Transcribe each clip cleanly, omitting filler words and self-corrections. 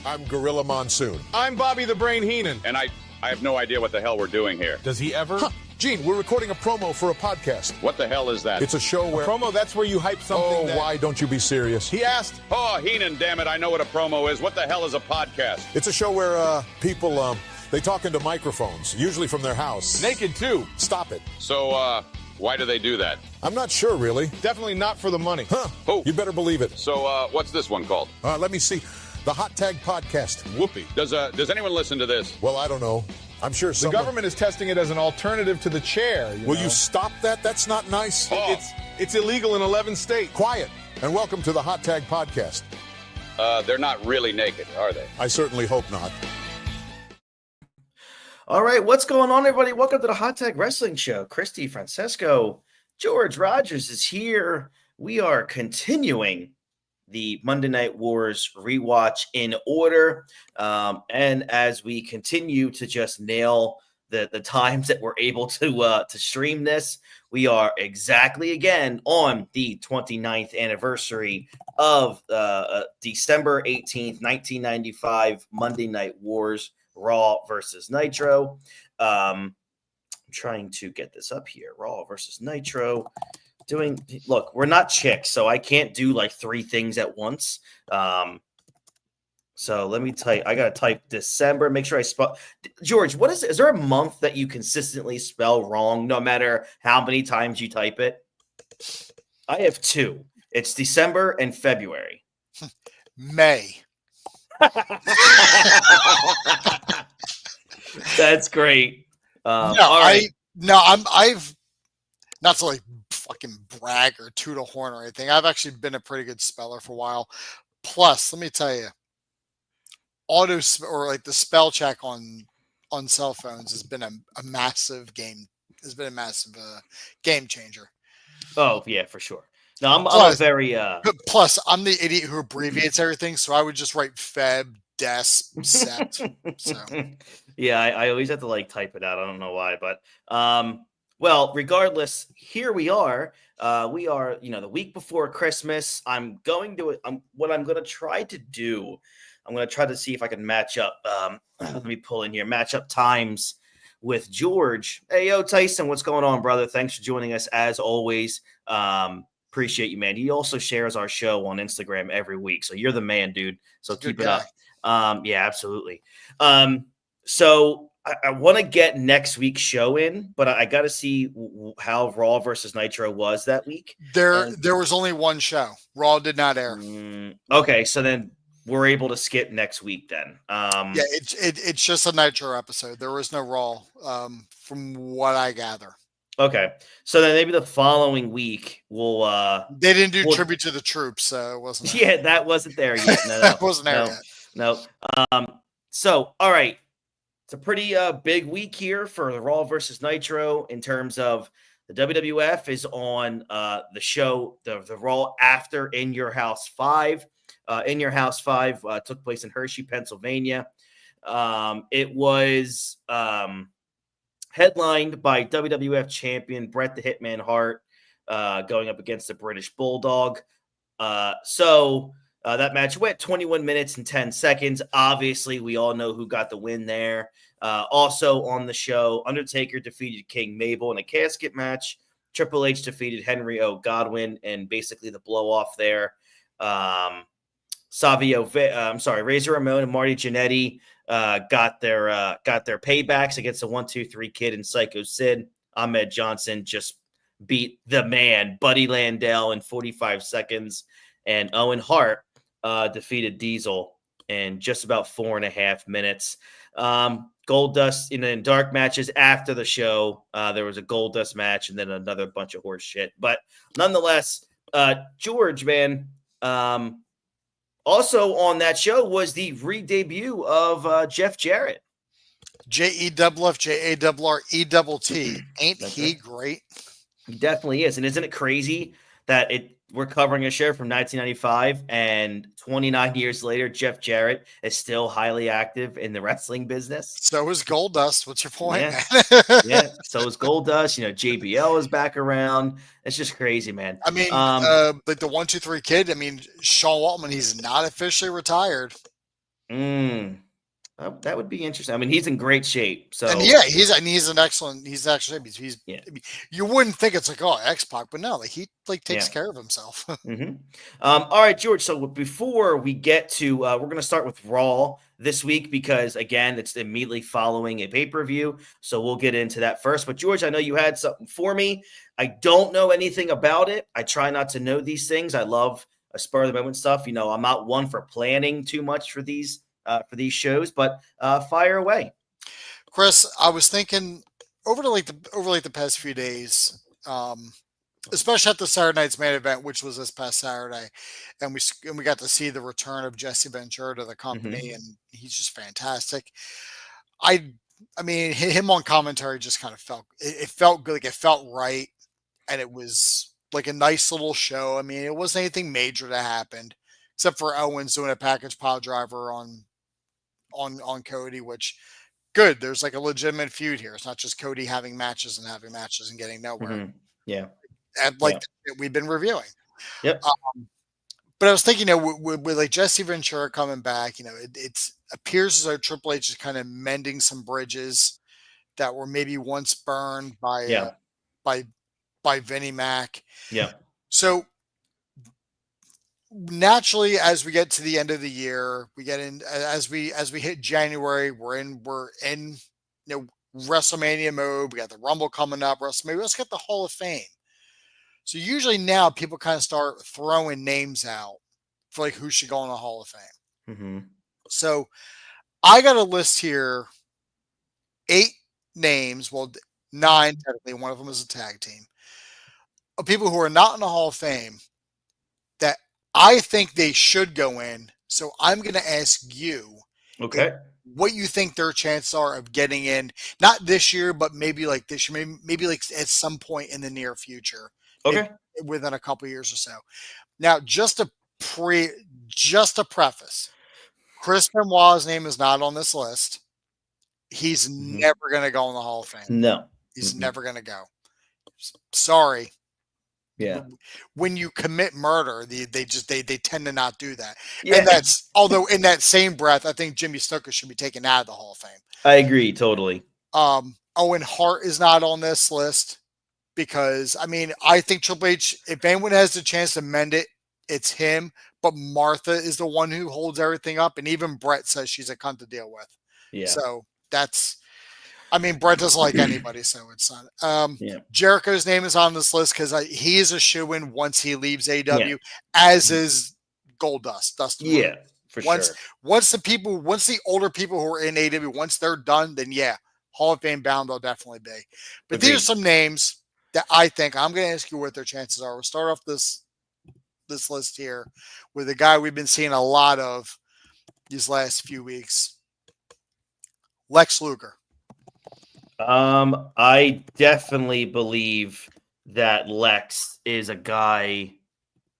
I'm Gorilla Monsoon. I'm Bobby the Brain Heenan. And I have no idea what the hell we're doing here. Does he ever? Gene, we're recording a promo for a podcast. What the hell is that? It's a show where... Promo, that's where you hype something. Why don't you be serious? He asked. Oh, Heenan, damn it, I know what a promo is. What the hell is a podcast? It's a show where people, they talk into microphones, usually from their house. Naked, too. Stop it. So, why do they do that? I'm not sure, really. Definitely not for the money. Oh. You better believe it. So, what's this one called? Let me see. The Hot Tag Podcast. Whoopee. Does anyone listen to this? Well, I don't know. I'm sure The government is testing it as an alternative to the chair. Will you stop that? That's not nice. Oh. It's illegal in 11 states. Quiet. And welcome to the Hot Tag Podcast. They're not really naked, are they? I certainly hope not. All right, what's going on, everybody? Welcome to the Hot Tag Wrestling Show. Christy, Francesco, George Rogers is here. We are continuing the Monday Night Wars rewatch in order. And as we continue to just nail the times that we're able to stream this, we are exactly again on the 29th anniversary of December 18th, 1995 Monday Night Wars, Raw versus Nitro. I'm trying to get this up here. Raw versus Nitro. Look, we're not chicks, so I can't do like three things at once. So let me type. I gotta type December. Make sure I spell. George, what is there a month that you consistently spell wrong, no matter how many times you type it? I have two. It's December and February. May. That's great. I've not to like fucking brag or toot a horn or anything. I've actually been a pretty good speller for a while. Plus, let me tell you, the spell check on cell phones has been a massive game. Has been a massive game changer. Oh yeah, for sure. No, I'm a very. Plus, I'm the idiot who abbreviates everything, so I would just write Feb, Des, Sept. So. Yeah, I always have to like type it out. I don't know why, but well, regardless, here we are. We are, the week before Christmas. What I'm going to try to do, I'm going to try to see if I can match up. Let me pull in here, match up times with George. Hey, yo, Tyson, what's going on, brother? Thanks for joining us as always. Appreciate you, man. He also shares our show on Instagram every week. So you're the man, dude. So keep it up. Yeah, absolutely. So I want to get next week's show in, but I got to see how Raw versus Nitro was that week. There was only one show. Raw did not air. Okay, so then we're able to skip next week then. Yeah, it's just a Nitro episode. There was no Raw, from what I gather. Okay, so then maybe the following week we'll. They didn't do tribute to the troops, so it wasn't. Yeah, that wasn't there yet. No, that wasn't there yet. No. So all right. It's a pretty big week here for the Raw versus Nitro in terms of the WWF is on the show, the Raw after In Your House 5. In Your House 5 took place in Hershey, Pennsylvania. It was headlined by WWF champion Bret the Hitman Hart going up against the British Bulldog. That match went 21 minutes and 10 seconds. Obviously, we all know who got the win there. Also on the show, Undertaker defeated King Mabel in a casket match. Triple H defeated Henry O. Godwin and basically the blow off there. Razor Ramon and Marty Jannetty got their paybacks against the 1-2-3 Kid and Psycho Sid. Ahmed Johnson just beat the man, Buddy Landell, in 45 seconds. And Owen Hart defeated Diesel in just about 4.5 minutes. Goldust in dark matches after the show. There was a Goldust match and then another bunch of horse shit. But nonetheless, George, man, also on that show was the re-debut of Jeff Jarrett. JEWF, JARRETT. Ain't he great? He definitely is. And isn't it crazy that we're covering a show from 1995 and 29 years later, Jeff Jarrett is still highly active in the wrestling business? So is Goldust. What's your point? Yeah. So is Goldust. JBL is back around. It's just crazy, man. I mean, like the 1-2-3 Kid. I mean, Sean Waltman, he's not officially retired. That would be interesting. I mean, he's in great shape. So And yeah, he's an excellent. He's actually yeah. I mean, you wouldn't think it's like, oh, X-Pac, but no, like he takes Yeah. care of himself. All right, George. So before we get to, we're going to start with Raw this week because again, it's immediately following a pay-per-view. So we'll get into that first. But George, I know you had something for me. I don't know anything about it. I try not to know these things. I love a spur of the moment stuff. You know, I'm not one for planning too much for these shows, but fire away. Chris, I was thinking over the past few days, especially at the Saturday night's main event, which was this past Saturday, and we got to see the return of Jesse Ventura to the company, and he's just fantastic. I mean, him on commentary just kind of it felt good, like it felt right, and it was like a nice little show. I mean, it wasn't anything major that happened, except for Owens doing a package pile driver on Cody, which good. There's like a legitimate feud here. It's not just Cody having matches and getting nowhere. Yeah. And like we've been reviewing. Yep. But I was thinking, you know, with like Jesse Ventura coming back, you know, it appears as though Triple H is kind of mending some bridges that were maybe once burned by Vinnie Mac. Yeah. So naturally, as we get to the end of the year, we get in as we hit January, we're in you know, WrestleMania mode. We got the Rumble coming up, WrestleMania. Let's get the Hall of Fame. So usually now people kind of start throwing names out for like who should go in the Hall of Fame. So I got a list here, 8 names, well 9 technically, one of them is a tag team, of people who are not in the Hall of Fame that I think they should go in. So I'm going to ask you, what you think their chances are of getting in, not this year, but maybe like this year, maybe like at some point in the near future. Okay. Within a couple years or so. Now, just a preface, Chris Benoit's name is not on this list. He's never going to go in the Hall of Fame. No. He's never going to go. Sorry. Yeah. When you commit murder, they tend to not do that. Yeah. And that's, although in that same breath, I think Jimmy Snuka should be taken out of the Hall of Fame. I agree totally. Owen Hart is not on this list because, I mean, I think Triple H, if anyone has the chance to mend it, it's him. But Martha is the one who holds everything up. And even Brett says she's a cunt to deal with. Yeah. So that's, I mean, Brett doesn't like anybody, so it's not. Jericho's name is on this list because he is a shoo-in once he leaves AEW, as is Goldust. Dustin Rhodes. For sure. Once the older people who are in AEW, once they're done, then Hall of Fame bound they'll definitely be. But these are some names that I think I'm going to ask you what their chances are. We'll start off this list here with a guy we've been seeing a lot of these last few weeks, Lex Luger. I definitely believe that Lex is a guy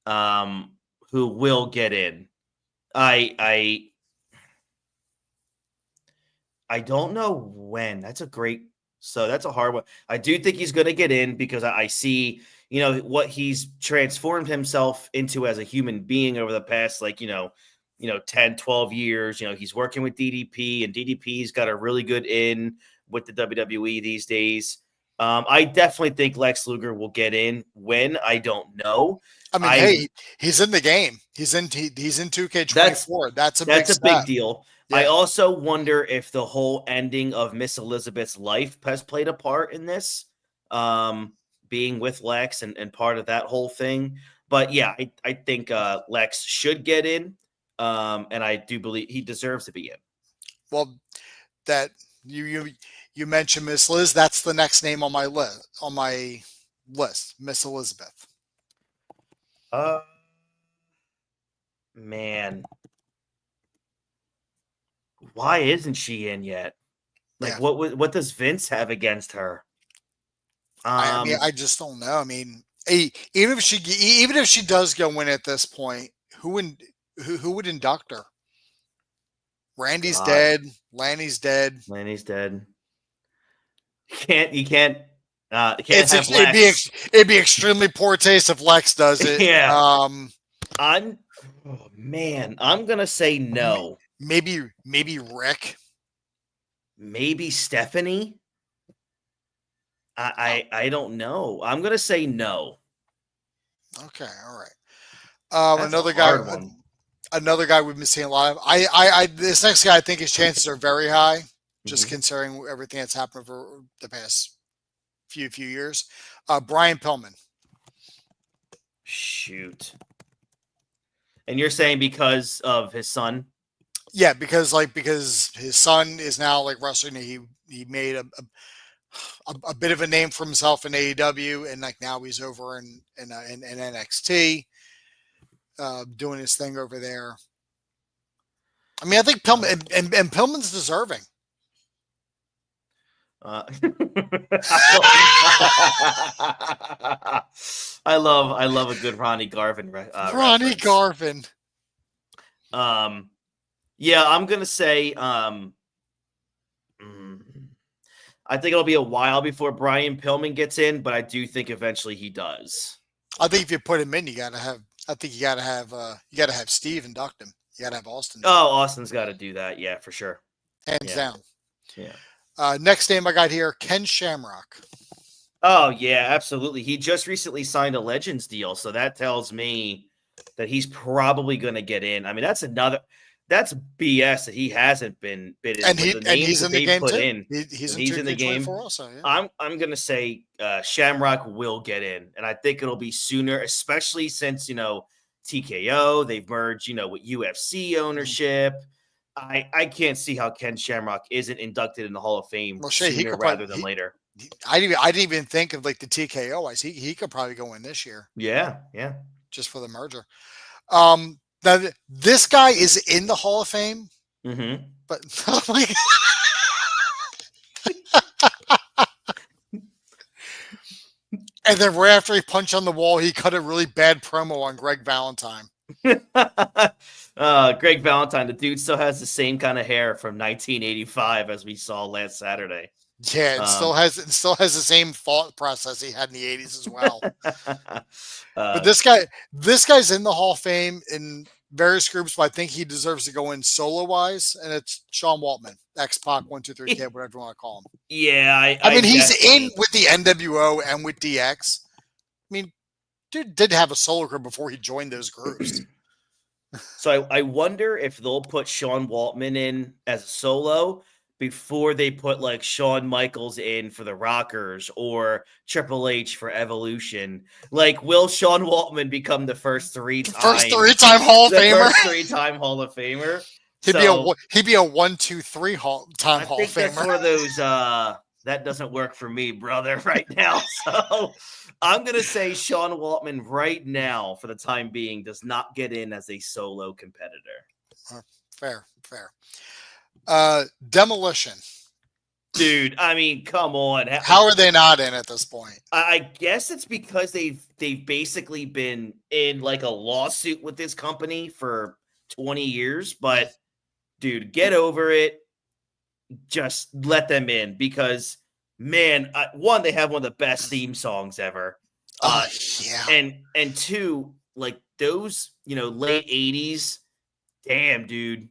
who will get in. I don't know when. That's a hard one. I do think he's going to get in because I see, you know, what he's transformed himself into as a human being over the past, 10, 12 years. You know, he's working with DDP, and DDP's got a really good in with the WWE these days. I definitely think Lex Luger will get in. When, I don't know. I mean, he's in the game. He's in 2K24. That's a big deal. Yeah. I also wonder if the whole ending of Miss Elizabeth's life has played a part in this, being with Lex and part of that whole thing. But yeah, I think Lex should get in, and I do believe he deserves to be in. Well, that you mentioned Miss Liz. That's the next name on my list, Miss Elizabeth. Man. Why isn't she in yet? What does Vince have against her? I mean, I just don't know. I mean, even if she does go in at this point, who would induct her? Randy's dead. Lanny's dead. You can't have Lex. It'd be extremely poor taste if Lex does it. Yeah. I'm gonna say no. maybe Rick. Maybe Stephanie. I don't know. I'm gonna say no. Okay, all right. That's Another a guy. hard one. Another guy we've been seeing a lot of. I this next guy, I think his chances are very high, just Mhm. considering everything that's happened over the past few years. Brian Pillman. Shoot. And you're saying because of his son? Yeah, because his son is now like wrestling. He made a bit of a name for himself in AEW, and like now he's over in NXT, doing his thing over there. I mean, I think Pillman and Pillman's deserving. I love a good Ronnie Garvin. Ronnie Reference. Garvin. Yeah, I'm gonna say I think it'll be a while before Brian Pillman gets in, but I do think eventually he does. I think if you put him in, you gotta have. I think you gotta have Steve induct him. You gotta have Austin. Oh, Austin's got to do that. Yeah, for sure. Hands down. Yeah. Next name I got here, Ken Shamrock. Oh, yeah, absolutely. He just recently signed a Legends deal, so that tells me that he's probably going to get in. I mean, that's BS that he hasn't been in. And he's in the game too. He's in the game. Also, yeah. I'm going to say Shamrock will get in, and I think it'll be sooner, especially since, TKO, they've merged, with UFC ownership. I can't see how Ken Shamrock isn't inducted in the Hall of Fame sooner rather than later. I didn't even think of like the TKO wise. He could probably go in this year. Yeah. Just for the merger. Now this guy is in the Hall of Fame, but oh my God. And then right after he punched on the wall, he cut a really bad promo on Greg Valentine. Greg Valentine, the dude still has the same kind of hair from 1985 as we saw last Saturday. Yeah, it still has the same thought process he had in the 80s as well. But this guy's in the Hall of Fame in various groups, but I think he deserves to go in solo wise, and it's Sean Waltman, X-Pac, 1, 2, 3 Kid, whatever you want to call him. Yeah, I mean he's in with the NWO and with DX. I mean, dude did have a solo group before he joined those groups. So I wonder if they'll put Sean Waltman in as a solo before they put like Shawn Michaels in for the Rockers or Triple H for Evolution. Like, will Sean Waltman become the first three-time Hall of Famer? First three-time Hall of Famer. He'd be a 1, 2, 3 Hall of Famer. That's one of those that doesn't work for me, brother, right now. So I'm gonna say Sean Waltman right now, for the time being, does not get in as a solo competitor. Fair. Demolition. Dude, I mean, come on. How are they not in at this point? I guess it's because they've basically been in like a lawsuit with this company for 20 years. But, dude, get over it. Just let them in because, man, one, they have one of the best theme songs ever. Yeah. And two, like those, late 80s, damn, dude.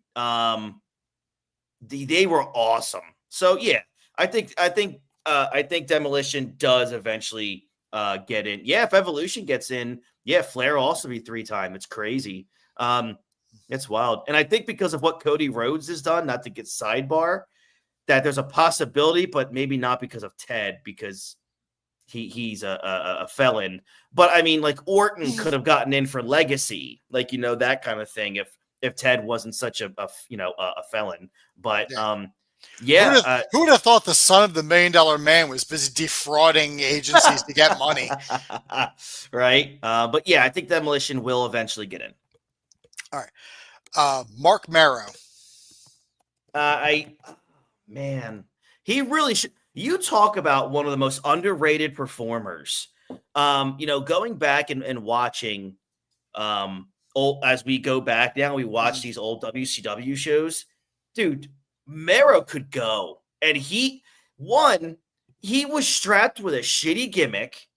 They were awesome. So yeah, I think Demolition does eventually get in. Yeah, if Evolution gets in, yeah, Flair will also be 3-time. It's crazy. It's wild. And I think because of what Cody Rhodes has done, not to get sidebar, that there's a possibility, but maybe not because of Ted, because he's a felon. But I mean, like Orton could have gotten in for Legacy, like that kind of thing if Ted wasn't such a felon. But yeah. Who would have thought the son of the $1 Million Man was busy defrauding agencies to get money? Right. But yeah, I think Demolition will eventually get in. All right. Mark Marrow. He really should. You talk about one of the most underrated performers. Going back and watching, as we go back now, we watch these old WCW shows. Dude, Marrow could go. And he was strapped with a shitty gimmick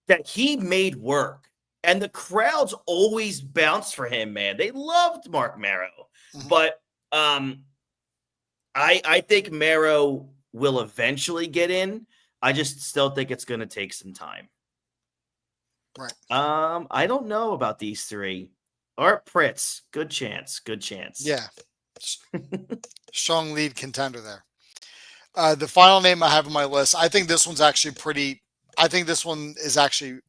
that he made work. And the crowds always bounced for him, man. They loved Mark Marrow. But I think Mero will eventually get in. I just still think it's going to take some time. Right. I don't know about these three. Art Pritz, good chance. Yeah. Strong lead contender there. The final name I have on my list, I think this one's actually I think this one is actually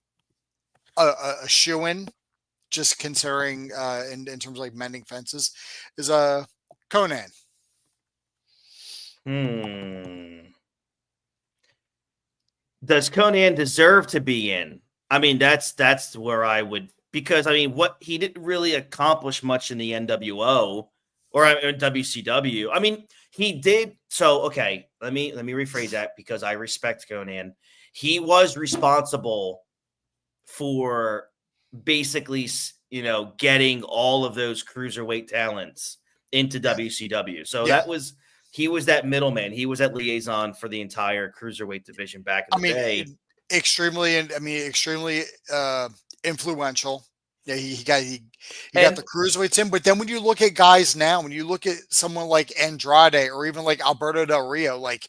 a shoe-in, just considering in terms of like mending fences, is Conan. Does Conan deserve to be in? I mean, that's where I would, because I mean, what he didn't really accomplish much in the NWO or WCW. I mean, he did. So okay, let me rephrase that, because I respect Conan. He was responsible for basically, getting all of those cruiserweight talents into WCW. So Yeah. he was that middleman. He was that liaison for the entire cruiserweight division back in the day. Extremely influential. Yeah, he got the cruiserweights in. But then when you look at guys now, when you look at someone like Andrade or even like Alberto Del Rio, like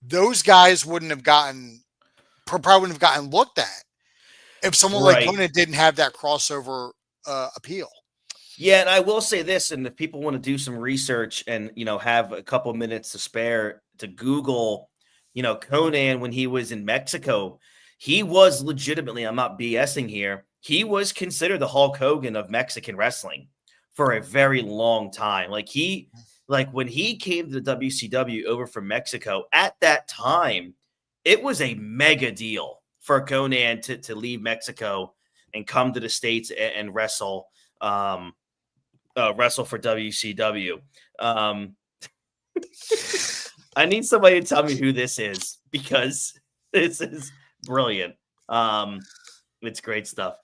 those guys probably wouldn't have gotten looked at if someone like Conan didn't have that crossover appeal. Yeah, and I will say this, and if people want to do some research and have a couple minutes to spare to Google, Conan when he was in Mexico, he was legitimately, I'm not BSing here, he was considered the Hulk Hogan of Mexican wrestling for a very long time. Like when he came to the WCW over from Mexico at that time, it was a mega deal for Conan to leave Mexico and come to the States and wrestle. Wrestle for WCW. I need somebody to tell me who this is, because this is brilliant. It's great stuff.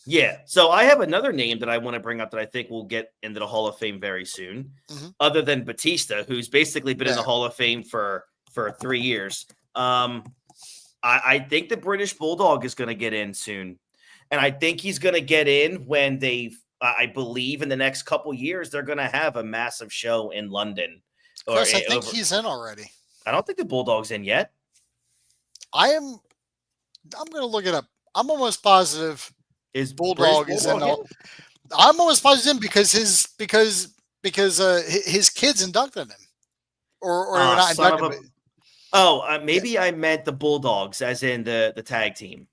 Yeah. So I have another name that I want to bring up that I think will get into the Hall of Fame very soon, other than Batista, who's basically been in the Hall of Fame for 3 years. I think the British Bulldog is going to get in soon. And I think he's going to get in when I believe in the next couple years, they're going to have a massive show in London. Chris, I think he's in already. I don't think the Bulldog's in yet. I'm going to look it up. I'm almost positive is Bulldog is in. I'm almost positive because his kids inducted him, or not inducted him. Maybe I meant the Bulldogs, as in the tag team,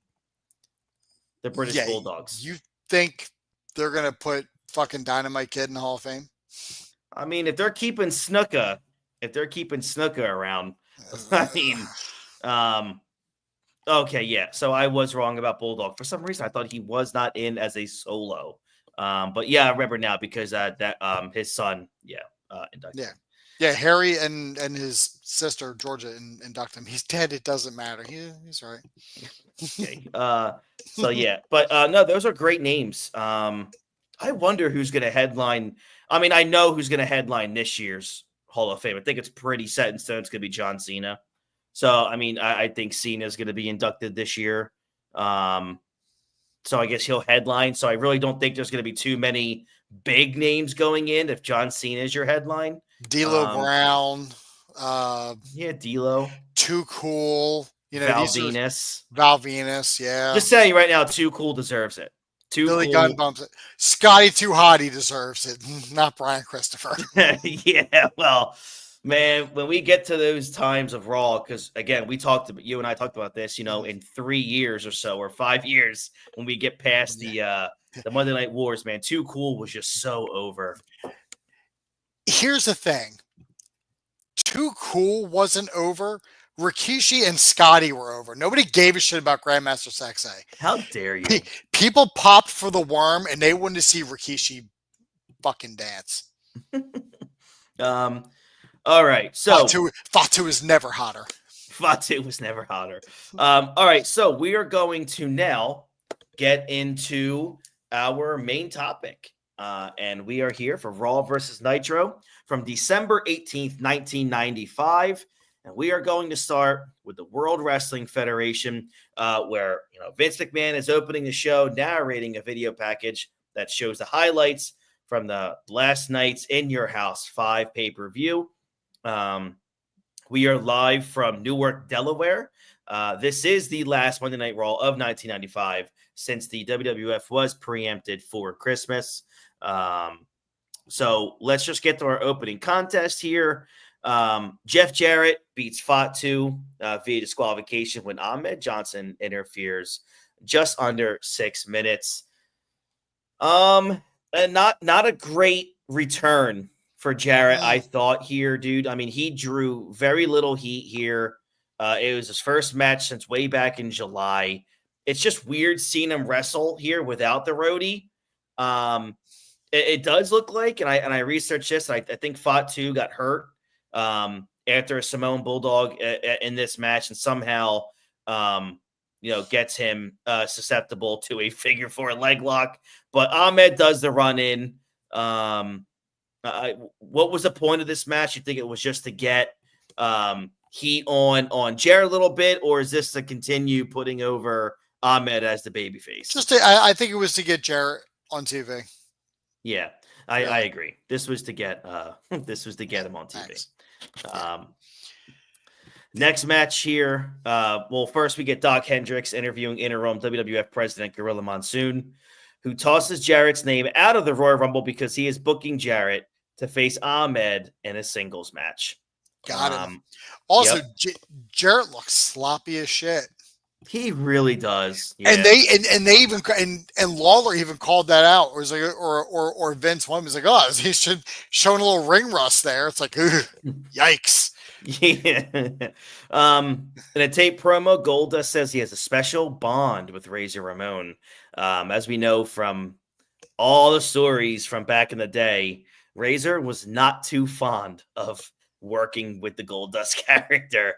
the British Bulldogs. You think they're gonna put fucking Dynamite Kid in the Hall of Fame? I mean, if they're keeping Snuka around, I mean, okay, yeah. So I was wrong about Bulldog. For some reason, I thought he was not in as a solo. But yeah, I remember now, because his son, inducted. Yeah, Harry and his sister Georgia induct him. He's dead. It doesn't matter. He's right. Okay. So yeah, but no, those are great names. I wonder who's going to headline. I mean, I know who's going to headline this year's Hall of Fame. I think it's pretty set in stone. It's going to be John Cena. So I mean, I think Cena is going to be inducted this year. So I guess he'll headline. So I really don't think there's going to be too many big names going in if John Cena is your headline. D'Lo Brown. D'Lo. Too Cool. Val Venus. Val Venus, yeah. Just saying right now, Too Cool deserves it. Billy Gunn bumps it. Scotty Too Hot, he deserves it. Not Brian Christopher. Yeah, well, man, when we get to those times of Raw, because again, you and I talked about this, in 3 years or so, or 5 years, when we get past the Monday Night Wars, man, Too Cool was just so over. Here's the thing. Too Cool wasn't over. Rikishi and Scotty were over. Nobody gave a shit about Grandmaster Sexay. How dare you? People popped for the worm, and they wanted to see Rikishi fucking dance. All right. So Fatu is never hotter. Fatu was never hotter. All right. So we are going to now get into our main topic. And we are here for Raw versus Nitro from December 18th, 1995. And we are going to start with the World Wrestling Federation, where Vince McMahon is opening the show, narrating a video package that shows the highlights from the last night's In Your House 5 pay-per-view. We are live from Newark, Delaware. This is the last Monday Night Raw of 1995 since the WWF was preempted for Christmas. So let's just get to our opening contest here. Jeff Jarrett beats Fatu via disqualification when Ahmed Johnson interferes just under 6 minutes. And not a great return for Jarrett, I thought here, dude. I mean, he drew very little heat here. It was his first match since way back in July. It's just weird seeing him wrestle here without the roadie. It does look like, and I researched this. I think Fatu got hurt after a Samoan Bulldog in this match, and somehow gets him susceptible to a figure 4 leg lock. But Ahmed does the run in. What was the point of this match? You think it was just to get heat on Jarrett a little bit, or is this to continue putting over Ahmed as the babyface? I think it was to get Jarrett on TV. Yeah, I agree. This was to get him on TV. Next match here. First we get Doc Hendricks interviewing interim WWF President Gorilla Monsoon, who tosses Jarrett's name out of the Royal Rumble because he is booking Jarrett to face Ahmed in a singles match. Got him. Also, Jarrett looks sloppy as shit. He really does. Yeah. And they even and Lawler even called that out, or was like, or Vince one was like, oh, he's showing a little ring rust there. It's like, yikes. Yeah. In a tape promo, Goldust says he has a special bond with Razor Ramon. As we know from all the stories from back in the day, Razor was not too fond of working with the Goldust character.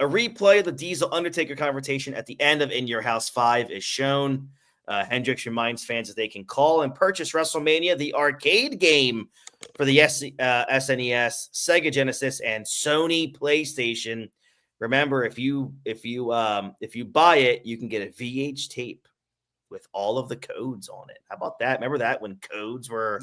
A replay of the Diesel Undertaker confrontation at the end of In Your House 5 is shown. Hendricks reminds fans that they can call and purchase WrestleMania, the arcade game, for the SNES, Sega Genesis, and Sony PlayStation. Remember, if you buy it, you can get a VH tape with all of the codes on it. How about that? Remember that when codes were?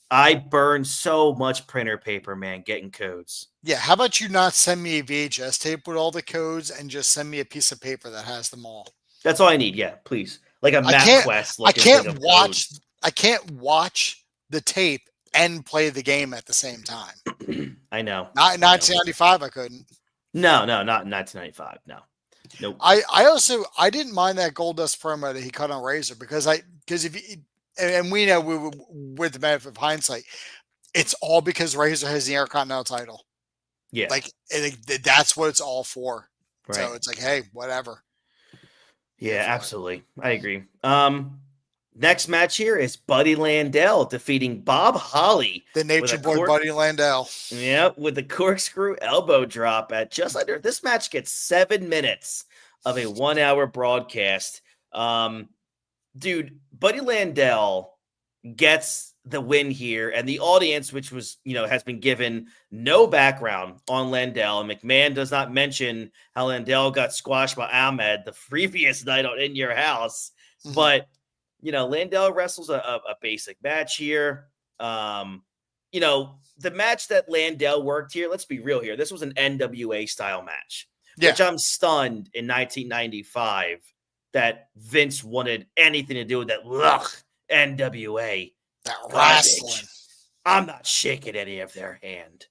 I burned so much printer paper, man, getting codes. Yeah, how about you not send me a VHS tape with all the codes and just send me a piece of paper that has them all? That's all I need. Yeah, please. Like a MapQuest. I can't watch. I can't watch the tape and play the game at the same time. I know. Not in 1995, I couldn't. No, not in 1995. No. Nope. I didn't mind that Goldust promo that he cut on Razor because if you, and we know with the benefit of hindsight, it's all because Razor has the Intercontinental title. Yeah. Like that's what it's all for. Right. So it's like, hey, whatever. Yeah, absolutely. I agree. Next match here is Buddy Landel defeating Bob Holly. The Nature Boy Buddy Landel. Yeah, with the corkscrew elbow drop at just under. This match gets 7 minutes of a 1 hour broadcast. Dude, Buddy Landel gets the win here, and the audience, which was, has been given no background on Landel, and McMahon does not mention how Landel got squashed by Ahmed the previous night on In Your House. Mm-hmm. But, Landel wrestles a basic match here. The match that Landel worked here, let's be real here, this was an NWA style match, which I'm stunned in 1995 that Vince wanted anything to do with that. NWA. That wrestling. I'm not shaking any of their hand.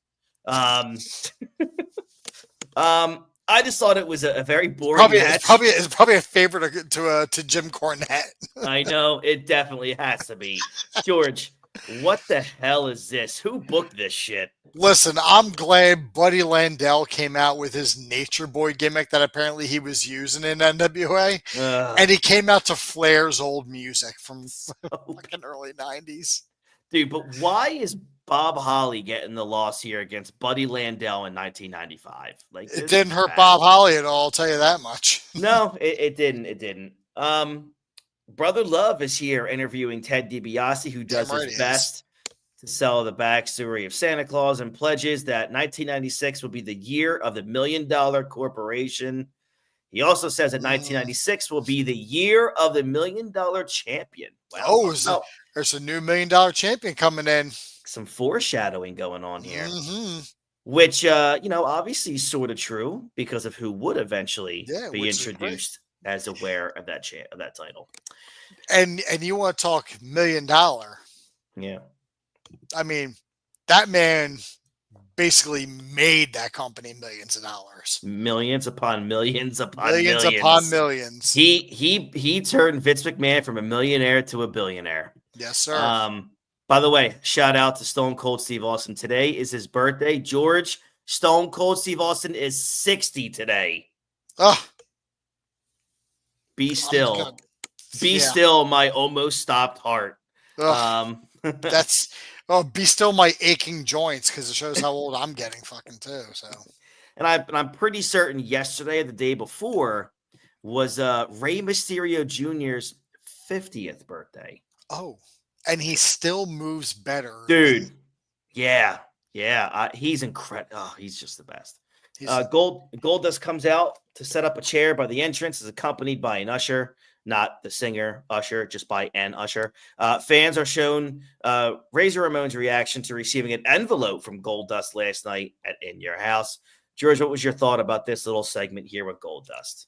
I just thought it was a very boring match. It's probably a favorite to Jim Cornette. I know, it definitely has to be. George, what the hell is this? Who booked this shit? Listen, I'm glad Buddy Landel came out with his Nature Boy gimmick that apparently he was using in NWA. And he came out to Flair's old music from fucking early 90s. Dude, but why is Bob Holly getting the loss here against Buddy Landel in 1995? Like, it didn't hurt Bob Holly at all, I'll tell you that much. No, it didn't. It didn't. Brother Love is here interviewing Ted DiBiase, who does his best to sell the backstory of Santa Claus and pledges that 1996 will be the year of the $1 Million Corporation. He also says that 1996 will be the year of the $1 Million Champion. There's a new $1 million champion coming in. Some foreshadowing going on here. Mm-hmm. Which, obviously is sort of true because of who would eventually be introduced as aware of that title. And you want to talk $1 million? Yeah. I mean, that man basically made that company millions of dollars. Millions upon millions upon millions. Upon millions. He turned Vince McMahon from a millionaire to a billionaire. Yes, sir. By the way, shout out to Stone Cold Steve Austin. Today is his birthday. George, Stone Cold Steve Austin is 60 today. Be still. Be still, my almost stopped heart. Be still my aching joints, because it shows how old I'm getting fucking too. So, and I'm pretty certain yesterday or the day before was Rey Mysterio Jr.'s 50th birthday. Oh. And he still moves better. Dude. Yeah. He's incredible. Oh, he's just the best. Goldust comes out to set up a chair by the entrance, is accompanied by an usher, not the singer Usher, just by an usher. Fans are shown Razor Ramon's reaction to receiving an envelope from Goldust last night at In Your House. George, what was your thought about this little segment here with Goldust?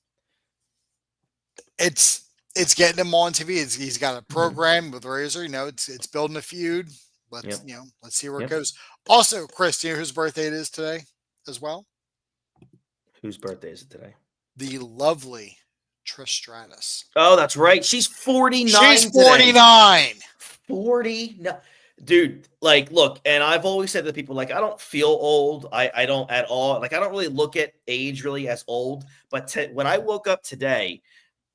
It's getting him on TV. He's got a program with Razor. It's building a feud. Let's see where it goes. Also, Chris, do you know whose birthday it is today as well? Whose birthday is it today? The lovely Trish Stratus. Oh, that's right. She's 49. She's 49. 49. Dude, look, and I've always said to people, I don't feel old. I don't at all. I don't really look at age really as old. But when I woke up today,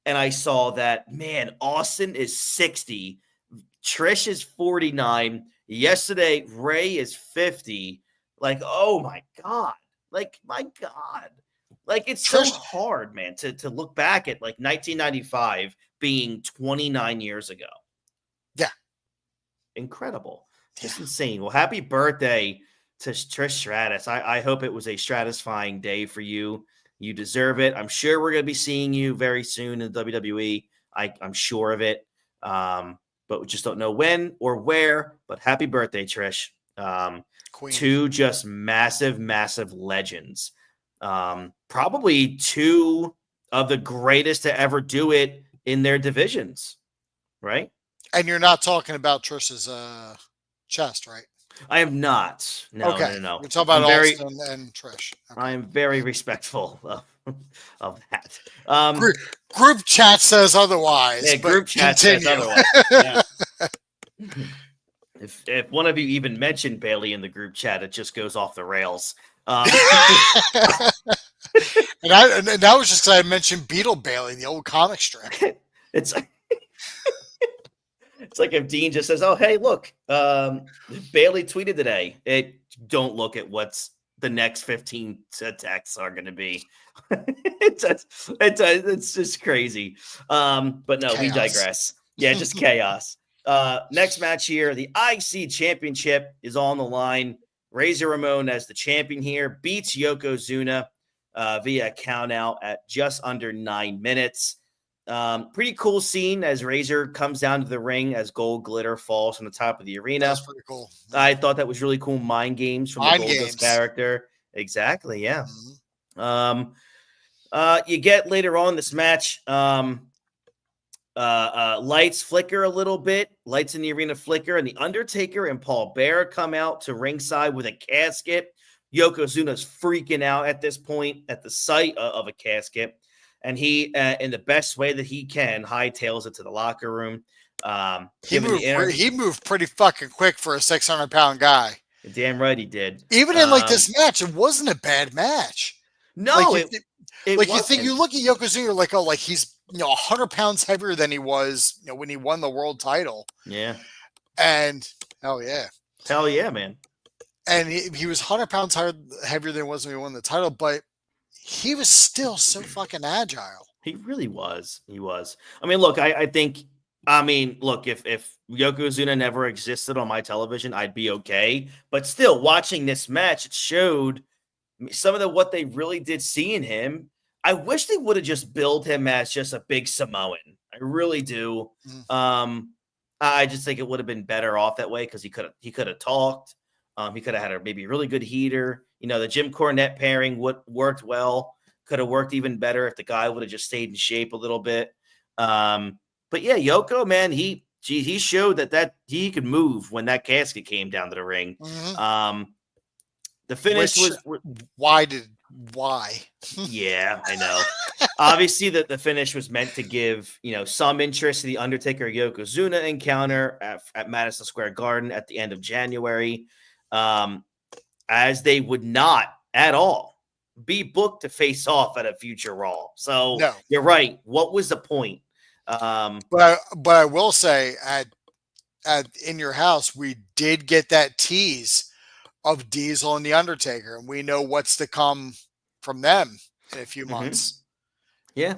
and I saw that, man, Austin is 60. Trish is 49. Yesterday, Ray is 50. Oh, my God. My God. It's so hard, man, to look back at, 1995 being 29 years ago. Yeah. Incredible. Just insane. Well, happy birthday to Trish Stratus. I hope it was a stratifying day for you. You deserve it. I'm sure we're going to be seeing you very soon in WWE. I'm sure of it. But we just don't know when or where. But happy birthday, Trish. Queen. Two just massive, massive legends. Probably two of the greatest to ever do it in their divisions, right? And you're not talking about Trish's chest, right? I am not. No. We're talking about Austin and Trish. Okay. I am very respectful of that. Group chat says otherwise. Yeah, group chat says otherwise. Yeah. If one of you even mentioned Bailey in the group chat, it just goes off the rails. And that was just because I mentioned Beetle Bailey, the old comic strip. It's like if Dean just says, "Oh, hey, look, Bailey tweeted today." Don't look at what's the next 15 texts are going to be. It's just crazy. But no, chaos. We digress. Yeah, just chaos. Next match here, the IC Championship is on the line. Razor Ramon as the champion here beats Yokozuna via count out at just under 9 minutes. Pretty cool scene as Razor comes down to the ring as gold glitter falls from the top of the arena. That's pretty cool. I thought that was really cool. Mind games from the Goldust character. Exactly. Yeah. Mm-hmm. You get later on this match. Lights flicker a little bit. Lights in the arena flicker, and the Undertaker and Paul Bearer come out to ringside with a casket. Yokozuna's freaking out at this point at the sight of a casket. And he, in the best way that he can, hightails it to the locker room. He moved pretty fucking quick for a 600-pound guy. Damn right he did. Even in this match, it wasn't a bad match. No, you look at Yokozuna, he's 100 pounds heavier than he was when he won the world title. Yeah. And hell yeah, man. And he was 100 pounds heavier than he was when he won the title, but he was still so fucking agile. He really was. He was. I mean, look, I think, if Yokozuna never existed on my television, I'd be okay. But still, watching this match, it showed some of what they really did see in him. I wish they would have just billed him as just a big Samoan. I really do. I just think it would have been better off that way because he could have talked. He could have had maybe a really good heater. The Jim Cornette pairing worked well. Could have worked even better if the guy would have just stayed in shape a little bit. But yeah, Yoko, man, he showed that he could move when that casket came down to the ring. Mm-hmm. The finish was why? Yeah, I know. Obviously, the finish was meant to give some interest to the Undertaker Yokozuna encounter at Madison Square Garden at the end of January, as they would not at all be booked to face off at a future Raw. So no. You're right. What was the point? But I will say in your house we did get that tease of Diesel and the Undertaker, and we know what's to come from them in a few months. Yeah,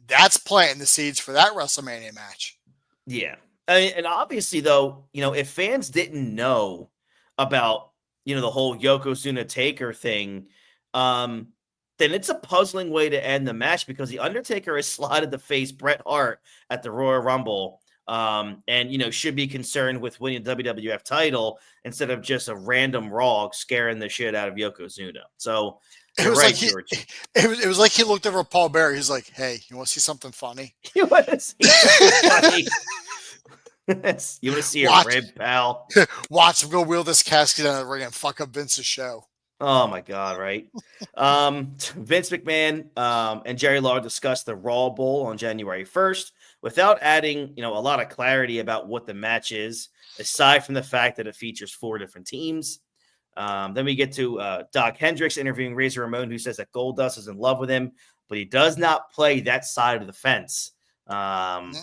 that's planting the seeds for that WrestleMania match. Yeah, and obviously, though, if fans didn't know about the whole Yokozuna Taker thing, then it's a puzzling way to end the match because the Undertaker is slotted to face Bret Hart at the Royal Rumble. And should be concerned with winning the WWF title instead of just a random Raw scaring the shit out of Yokozuna. So it was right, like George. It was like he looked over at Paul Bearer. He's like, "Hey, you want to see something funny? You want to see something funny? You want to see a rib, pal? Watch him go wheel this casket down the ring and fuck up Vince's show." Oh my God, right? Vince McMahon and Jerry Lawler discussed the Raw Bowl on January 1st without adding, a lot of clarity about what the match is, aside from the fact that it features 4 different teams. Then we get to Doc Hendricks interviewing Razor Ramon, who says that Goldust is in love with him, but he does not play that side of the fence. And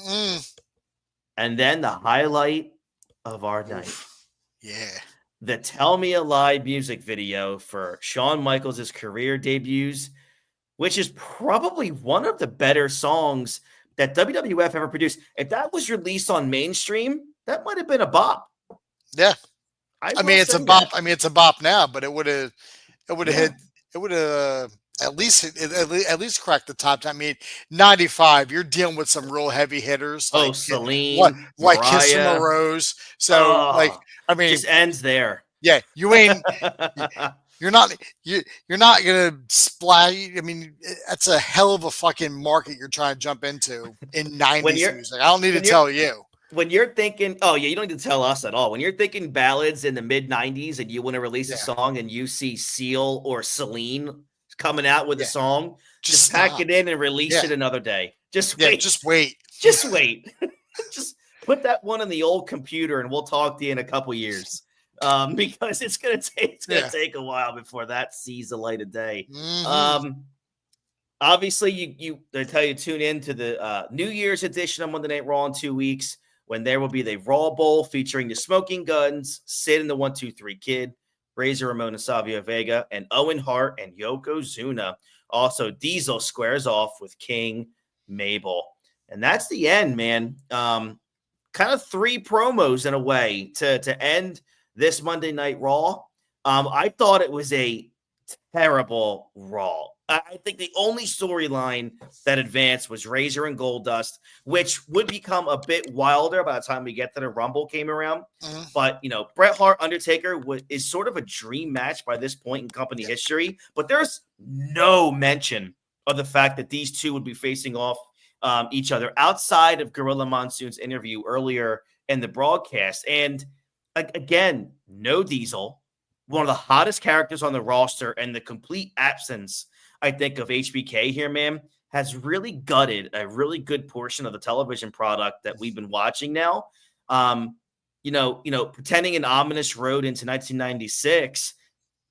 then the highlight of our night. Yeah. The Tell Me a Lie music video for Shawn Michaels' career debuts, which is probably one of the better songs that WWF ever produced. If that was released on mainstream, that might have been a bop. Yeah. I mean, it's a bop. I mean, it's a bop now, but it would have hit. It would have at least cracked the top 10. I mean, 95. You're dealing with some real heavy hitters. Like Celine, like Kiss from a Rose. So, I mean, just ends there. Yeah, you ain't. You're not gonna splash. I mean, that's a hell of a fucking market you're trying to jump into in 90s music. I don't need to tell you. When you're thinking, you don't need to tell us at all. When you're thinking ballads in the mid 90s and you want to release a song and you see Seal or Celine coming out with a song, just pack it in and release it another day. Just wait. Just wait. Just wait. Just put that one in the old computer and we'll talk to you in a couple years. Because it's gonna take a while before that sees the light of day. Obviously, I tell you tune in to the New Year's edition of Monday Night Raw in 2 weeks when there will be the Raw Bowl featuring the Smoking Guns, Sid and the 1-2-3 Kid, Razor Ramon and Savio Vega, and Owen Hart and Yokozuna. Also, Diesel squares off with King Mabel, and that's the end, man. Kind of 3 promos in a way to end this Monday Night Raw. I thought it was a terrible Raw. I think the only storyline that advanced was Razor and Goldust, which would become a bit wilder by the time we get to the Rumble came around. But, Bret Hart Undertaker is sort of a dream match by this point in company history. But there's no mention of the fact that these two would be facing off each other outside of Gorilla Monsoon's interview earlier in the broadcast. And again, no Diesel, one of the hottest characters on the roster, and the complete absence, I think, of HBK here, man, has really gutted a really good portion of the television product that we've been watching now. Pretending an ominous road into 1996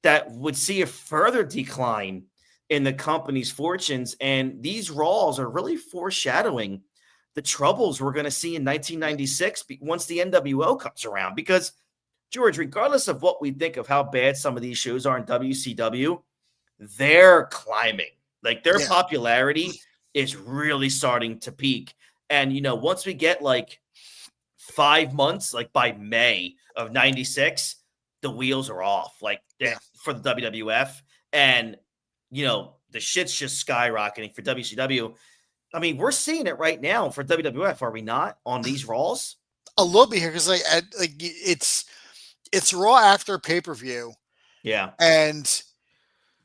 that would see a further decline in the company's fortunes. And these Raws are really foreshadowing the troubles we're going to see in 1996 once the NWO comes around. Because, George, regardless of what we think of how bad some of these shows are in WCW, they're climbing. Like, their popularity is really starting to peak. And, once we get 5 months, by May of 96, the wheels are off, for the WWF. And, the shit's just skyrocketing for WCW. I mean, we're seeing it right now for WWF, are we not, on these Raws? a little bit here because like it's Raw after pay-per-view, Yeah. and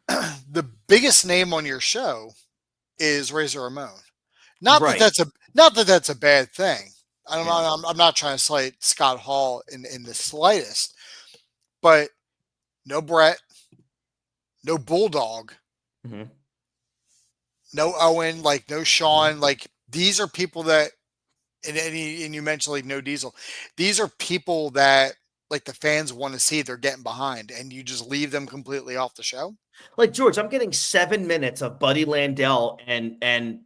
the biggest name on your show is Razor Ramon. Not that Right. that's a bad thing. Yeah. I'm not trying to slight Scott Hall in the slightest, but no Brett, no Bulldog, Hmm. no Owen, like no Sean, like these are people that, and you mentioned like no Diesel. These are people that like the fans want to see. They're getting behind, and you just leave them completely off the show. Like George, I'm getting 7 minutes of Buddy Landell and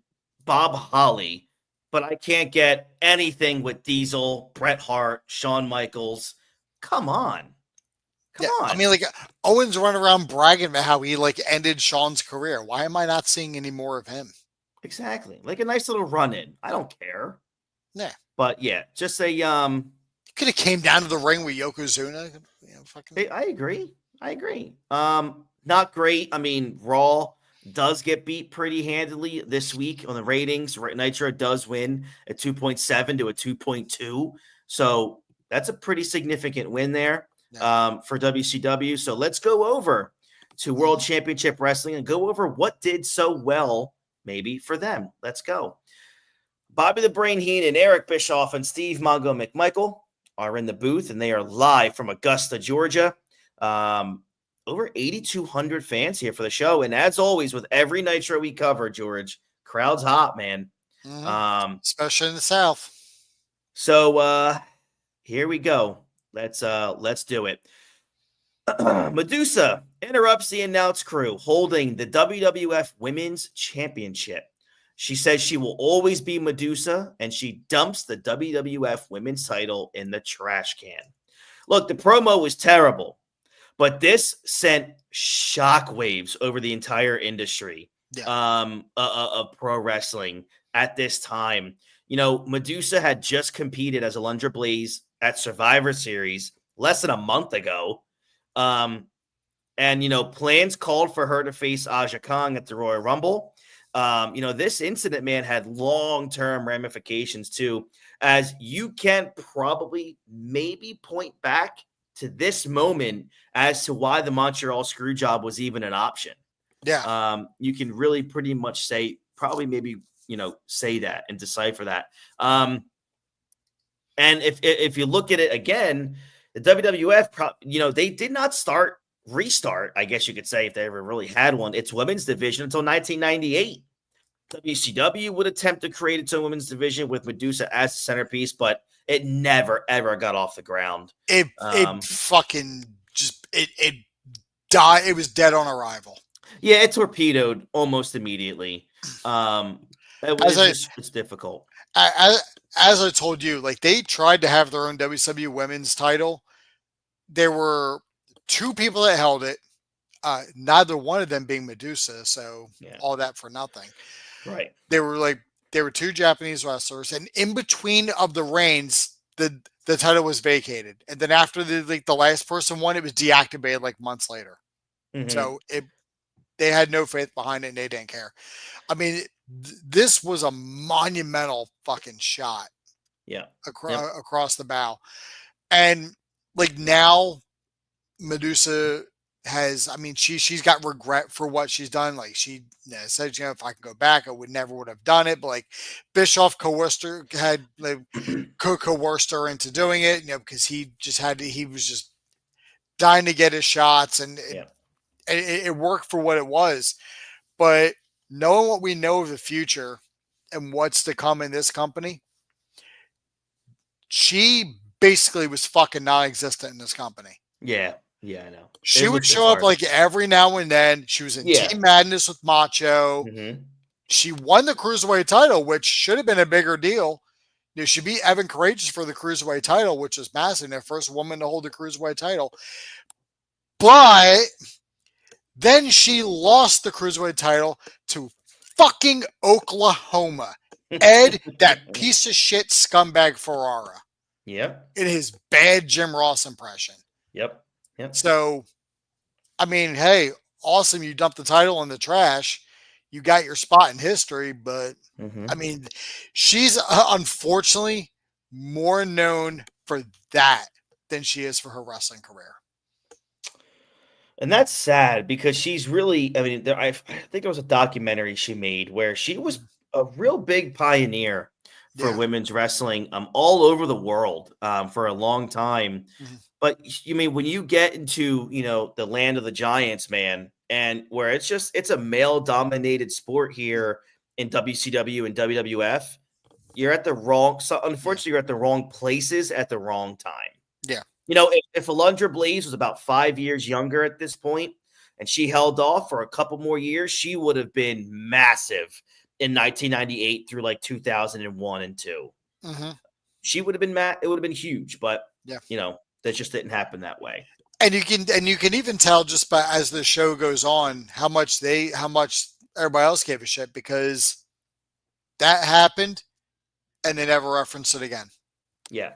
Bob Holly, but I can't get anything with Diesel, Bret Hart, Shawn Michaels. Come on. Come Yeah, I on. mean, like Owens running around bragging about how he like ended Sean's career. Why am I not seeing any more of him? Exactly. Like a nice little run in. I don't care. Yeah, But yeah, just a could have came down to the ring with Yokozuna. You know, fucking. I agree. I agree. Not great. I mean, Raw does get beat pretty handily this week on the ratings. Nitro does win a 2.7 to a 2.2. So that's a pretty significant win there Yeah. for WCW. So let's go over to World Championship Wrestling and go over what did so well, maybe for them. Let's go. Bobby the Brain Heenan, Eric Bischoff, and Steve Mongo McMichael are in the booth, and they are live from Augusta, Georgia. Over 8,200 fans here for the show. And as always, with every Nitro we cover, George, crowd's hot, man. Especially in the South. So here we go. Let's do it. Medusa interrupts the announce crew holding the WWF Women's Championship. She says she will always be Medusa, and she dumps the WWF Women's title in the trash can. Look, the promo was terrible, but this sent shockwaves over the entire industry of pro wrestling at this time. You know, Medusa had just competed as Alundra Blaze at Survivor Series less than a month ago. And, you know, plans called for her to face Aja Kong at the Royal Rumble. You know, this incident, man, had long-term ramifications too, as you can probably maybe point back to this moment as to why the Montreal screw job was even an option. Yeah. You can really pretty much say, probably maybe, you know, say that and decipher that. And if you look at it again, the WWF, you know, they did not restart, I guess you could say, if they ever really had one, its women's division until 1998. WCW would attempt to create its own women's division with Medusa as the centerpiece, but it never, ever got off the ground. It fucking just, it died. It was dead on arrival. Yeah, it torpedoed almost immediately. It's difficult. As I told you, like they tried to have their own WCW women's title. There were two people that held it, neither one of them being Medusa. So all that for nothing. Right. There were two Japanese wrestlers, and in between of the reigns, the title was vacated, and then after the last person won, it was deactivated like months later. Mm-hmm. So they had no faith behind it, and they didn't care. I mean, this was a monumental fucking shot. Yeah. Across the bow, and like now, Medusa has, I mean, she's got regret for what she's done. Like she said, you know, if I could go back, I would have done it. But like Bischoff coerced her into doing it, you know, because he was just dying to get his shots, and it worked for what it was. But knowing what we know of the future and what's to come in this company, she basically was fucking non-existent in this company. Yeah. Yeah, I know. She would show up like every now and then. She was in Team Madness with Macho. Mm-hmm. She won the Cruiserweight title, which should have been a bigger deal. You know, she beat Evan Courageous for the Cruiserweight title, which was massive. Their first woman to hold the Cruiserweight title. But then she lost the Cruiserweight title to fucking Oklahoma. Ed, that piece of shit scumbag Ferrara. Yep. In his bad Jim Ross impression. Yep. So, I mean, hey, awesome. You dumped the title in the trash. You got your spot in history, but I mean, she's unfortunately more known for that than she is for her wrestling career. And that's sad because she's really, I mean, I think there was a documentary she made where she was a real big pioneer for Yeah. women's wrestling all over the world for a long time. Mhm. But you mean when you get into, the land of the giants, man, and where it's a male dominated sport here in WCW and WWF, you're at the wrong, so unfortunately, you're at the wrong places at the wrong time. Yeah. If Alundra Blaze was about 5 years younger at this point and she held off for a couple more years, she would have been massive in 1998 through like 2001 and 2. Mm-hmm. She would have been it would have been huge, but Yeah. that just didn't happen that way. And you can even tell just by as the show goes on how much everybody else gave a shit because that happened and they never referenced it again. Yeah.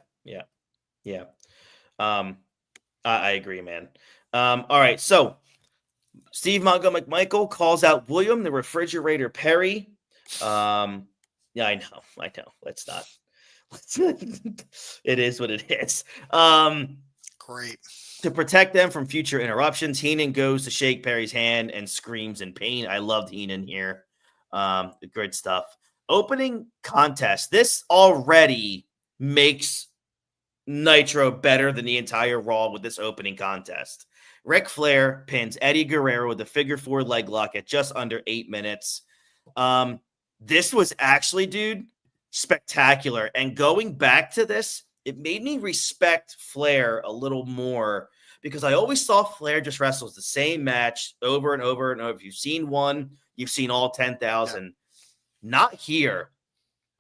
I agree, man. All right, so Steve Montgomery McMichael calls out William the Refrigerator Perry. Yeah, I know. Let's not. It is what it is. Great. To protect them from future interruptions, Heenan goes to shake Perry's hand and screams in pain. I loved Heenan here. Good stuff. Opening contest. This already makes Nitro better than the entire Raw with this opening contest. Ric Flair pins Eddie Guerrero with a figure 4 leg lock at just under 8 minutes. This was actually, dude, spectacular. And going back to this, it made me respect Flair a little more because I always saw Flair just wrestles the same match over and over and over. If you've seen one, you've seen all 10,000. Yeah. Not here.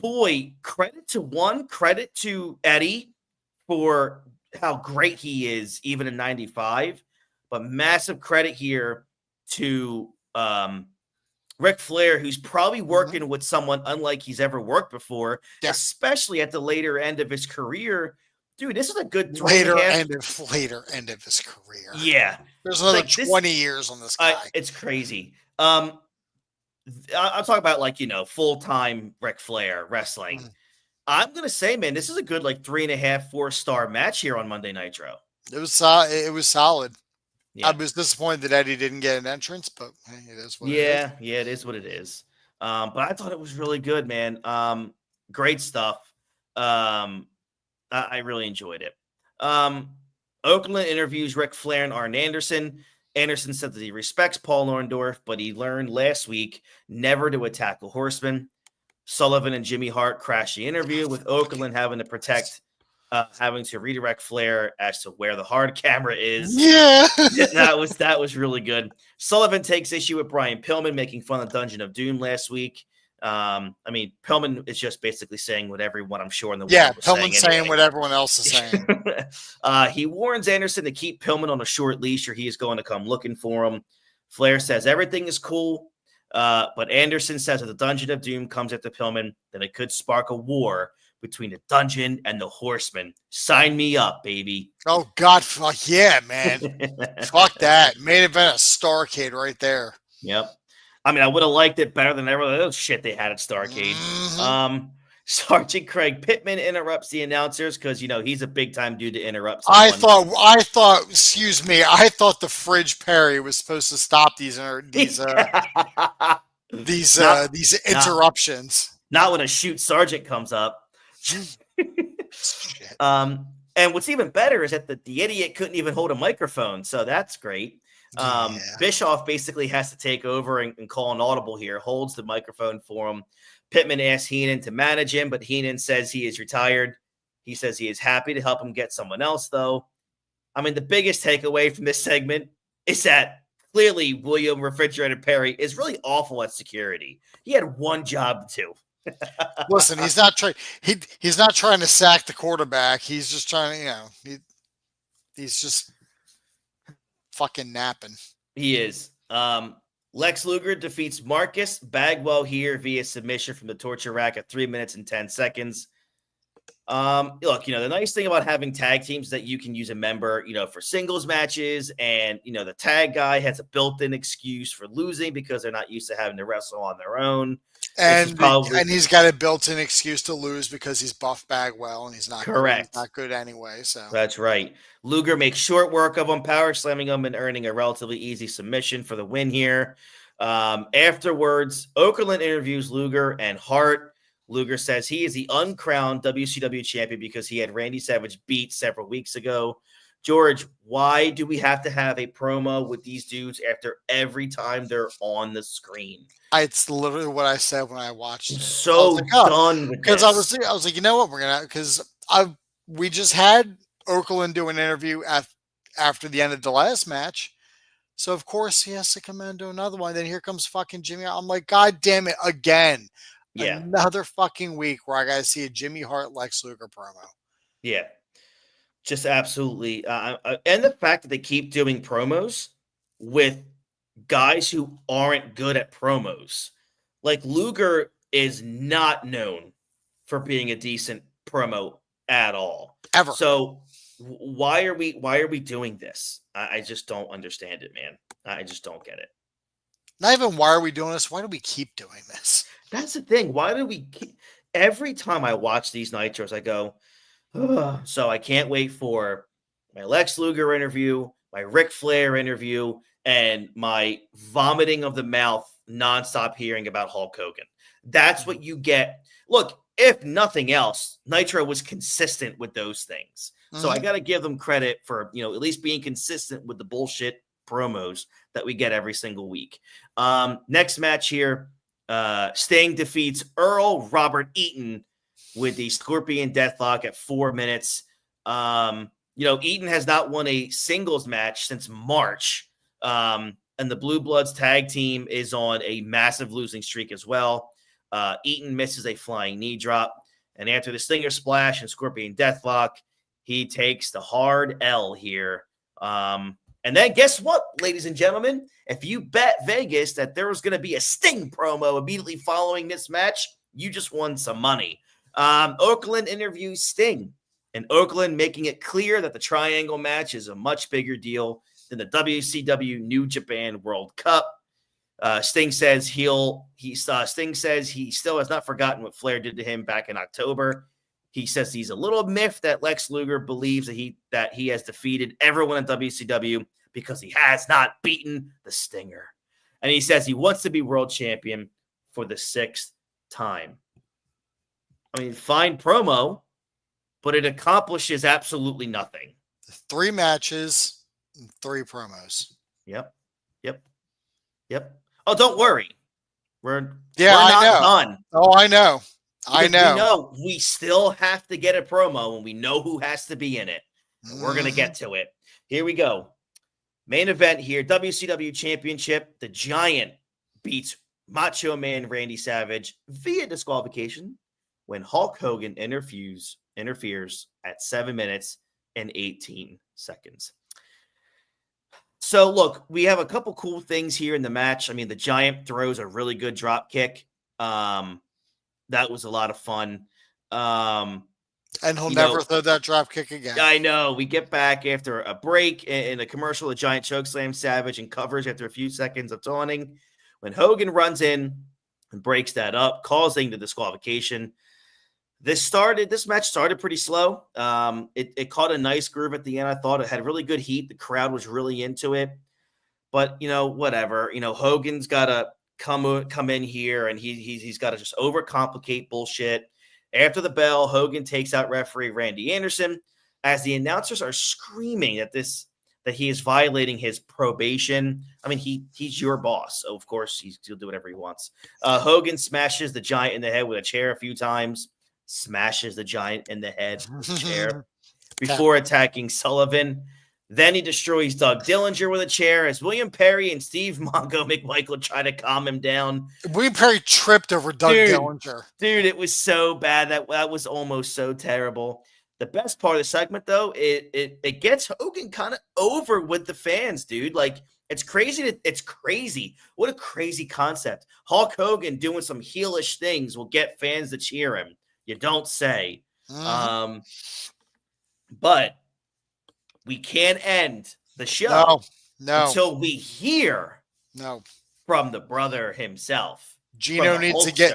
Boy, credit to Eddie for how great he is, even in 95. But massive credit here to Ric Flair, who's probably working with someone unlike he's ever worked before, especially at the later end of his career. Dude, this is a good later end of his career. Yeah. There's another 20 years on this guy. It's crazy. I'm talking about full-time Ric Flair wrestling. I'm going to say, man, this is a good 3.5, 4-star match here on Monday Nitro. It was solid. Yeah. I was disappointed that Eddie didn't get an entrance, but hey, it is what it is. Yeah, it is what it is. But I thought it was really good, man. Great stuff. I really enjoyed it. Oakland interviews Ric Flair and Arn Anderson. Anderson said that he respects Paul Orndorff, but he learned last week never to attack a horseman. Sullivan and Jimmy Hart crashed the interview with Oakland having to redirect Flair as to where the hard camera is. Yeah. that was really good. Sullivan takes issue with Brian Pillman making fun of Dungeon of Doom last week. Pillman is just basically saying what everyone I'm sure in the world was Pillman's saying what everyone else is saying. He warns Anderson to keep Pillman on a short leash or he is going to come looking for him. Flair says everything is cool, but Anderson says if the Dungeon of Doom comes after Pillman, then it could spark a war between the Dungeon and the Horsemen. Sign me up, baby. Oh, God. Fuck yeah, man. Fuck that. Main event a Starrcade right there. Yep. I would have liked it better than every other shit they had at Starrcade. Mm-hmm. Sergeant Craig Pittman interrupts the announcers because, he's a big-time dude to interrupt someone. I thought the Fridge Perry was supposed to stop these interruptions. Not when a shoot sergeant comes up. And what's even better is that the idiot couldn't even hold a microphone, so that's great. Bischoff basically has to take over and call an audible here, holds the microphone for him. Pittman asks Heenan to manage him, but Heenan says he is retired. He says he is happy to help him get someone else, though. The biggest takeaway from this segment is that clearly William Refrigerator Perry is really awful at security. He had one job to do. Listen, he's not trying. He's not trying to sack the quarterback. He's just trying to, he's just fucking napping. He is. Lex Luger defeats Marcus Bagwell here via submission from the torture rack at 3 minutes and 10 seconds. Look, the nice thing about having tag teams is that you can use a member, for singles matches, and the tag guy has a built-in excuse for losing because they're not used to having to wrestle on their own. This is And probably and he's got a built-in excuse to lose because he's buff Bagwell and he's not correct. He's not good anyway. So That's right. Luger makes short work of him, power slamming him and earning a relatively easy submission for the win here. Afterwards, Okerlund interviews Luger and Hart. Luger says he is the uncrowned WCW champion because he had Randy Savage beat several weeks ago. George, why do we have to have a promo with these dudes after every time they're on the screen? it's literally what I said when I watched it. So done with this. Because I was like, you know what, we're gonna because we just had Okerlund do an interview after the end of the last match. So of course he has to come in and do another one. Then here comes fucking Jimmy. I'm like, God damn it, again. Yeah. Another fucking week where I gotta see a Jimmy Hart Lex Luger promo. Yeah. Just absolutely. And the fact that they keep doing promos with guys who aren't good at promos. Like Luger is not known for being a decent promo at all. Ever. So why are we doing this? I just don't understand it, man. I just don't get it. Not even why are we doing this? Why do we keep doing this? That's the thing. Why do we keep every time I watch these Nitros, I go, ugh. So I can't wait for my Lex Luger interview, my Ric Flair interview, and my vomiting of the mouth nonstop hearing about Hulk Hogan. That's what you get. Look, if nothing else, Nitro was consistent with those things. So I got to give them credit for, at least being consistent with the bullshit promos that we get every single week. Next match here, Sting defeats Earl Robert Eaton with the Scorpion Deathlock at 4 minutes. Eaton has not won a singles match since March. And the Blue Bloods tag team is on a massive losing streak as well. Eaton misses a flying knee drop. And after the Stinger Splash and Scorpion Deathlock, he takes the hard L here. And then guess what, ladies and gentlemen? If you bet Vegas that there was going to be a Sting promo immediately following this match, you just won some money. Okerlund interviews Sting, and Okerlund making it clear that the triangle match is a much bigger deal than the WCW New Japan World Cup. Sting says he still has not forgotten what Flair did to him back in October. He says he's a little miffed that Lex Luger believes that he has defeated everyone in WCW because he has not beaten the Stinger. And he says he wants to be world champion for the 6th time. I mean, fine promo, but it accomplishes absolutely nothing. 3 matches, 3 promos. Yep. Oh, don't worry. We're not done. Oh, I know. We know we still have to get a promo, and we know who has to be in it. We're going to get to it. Here we go. Main event here, WCW Championship. The Giant beats Macho Man Randy Savage via disqualification when Hulk Hogan interferes at 7 minutes and 18 seconds. So, look, we have a couple cool things here in the match. I mean, the Giant throws a really good drop kick. That was a lot of fun. And he'll never throw that drop kick again. I know. We get back after a break in a commercial. The Giant chokeslams Savage and covers after a few seconds of taunting. When Hogan runs in and breaks that up, causing the disqualification. This match started pretty slow. It caught a nice groove at the end. I thought it had really good heat. The crowd was really into it. But, whatever. Hogan's got to come in here, and he's got to just overcomplicate bullshit. After the bell, Hogan takes out referee Randy Anderson as the announcers are screaming that he is violating his probation. I mean, he's your boss, so of course he'll do whatever he wants. Hogan smashes the Giant in the head with a chair a few times, smashes the Giant in the head with a chair before attacking Sullivan. Then he destroys Doug Dillinger with a chair as William Perry and Steve Mongo McMichael try to calm him down. William Perry tripped over Doug Dillinger. Dude, it was so bad. That was almost so terrible. The best part of the segment, though, it gets Hogan kind of over with the fans, dude. Like, it's crazy. It's crazy. What a crazy concept. Hulk Hogan doing some heelish things will get fans to cheer him. You don't say. Um, but we can't end the No, show no, until we hear no. from the brother himself. Gino needs to get